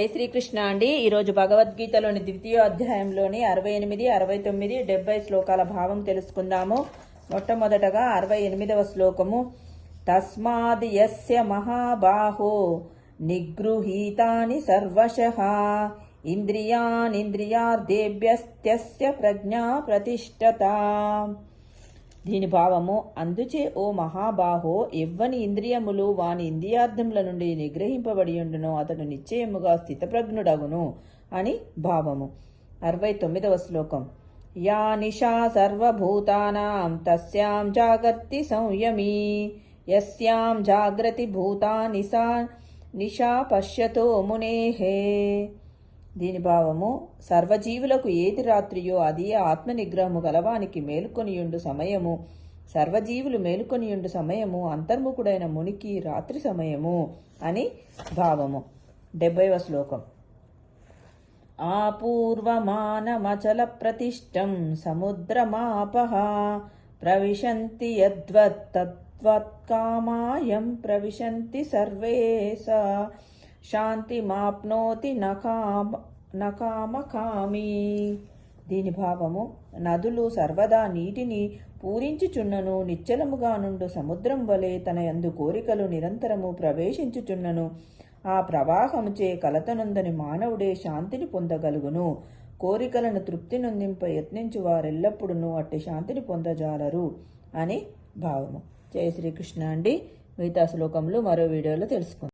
జై శ్రీకృష్ణ అండి. ఈరోజు భగవద్గీతలోని ద్వితీయ అధ్యాయంలోని 68, 69, 70 శ్లోకాల భావం తెలుసుకుందాము. మొట్టమొదటగా 68వ శ్లోకము. తస్మాద్ యస్య మహాబాహో నిగృహీతాని సర్వశః ఇంద్రియానింద్రియార్థేభ్యస్త్యస్య ప్రజ్ఞా ప్రతిష్ఠత. దీని భావము, అందుచే ఓ మహాబాహో, ఎవ్వని ఇంద్రియములు వాని ఇంద్రియార్థముల నుండి నిగ్రహింపబడి ఉండునో అతడు నిశ్చయముగా స్థితప్రజ్ఞుడగును అని భావము. 69వ శ్లోకం. యా నిశా సర్వభూతానాం తస్యాం జాగర్తి సంయమీ యస్యాం జాగ్రతి భూతా నిశా పశ్యతో మునేహే. దీని భావము, సర్వజీవులకు ఏది రాత్రియో అది ఆత్మనిగ్రహము గలవానికి మేలుకొనియుండు సమయము, సర్వజీవులు మేలుకొనియుండు సమయము అంతర్ముఖుడైన మునికి రాత్రి సమయము అని భావము. 70వ శ్లోకం. ఆపూర్వమానమచల ప్రతిష్టం సముద్రమాపః ప్రవిశంతి యద్వత్తత్వత్కామాయం ప్రవిశంతి సర్వేశ శాంతిమాప్నోతి నకామకామి. దీని భావము, నదులు సర్వదా నీటిని పూరించుచున్నను, నిశ్చలముగా నుండు సముద్రం వలె తన యందు కోరికలు నిరంతరము ప్రవేశించుచున్నను. ఆ ప్రవాహముచే కలతనుందని మానవుడే శాంతిని పొందగలుగును. కోరికలను తృప్తి నొందింప యత్నించు వారెల్లప్పుడూ అట్టి శాంతిని పొందజాలరు అని భావము. జయ శ్రీకృష్ణ అండి. మిగతా శ్లోకములు మరో వీడియోలో తెలుసుకుందాం.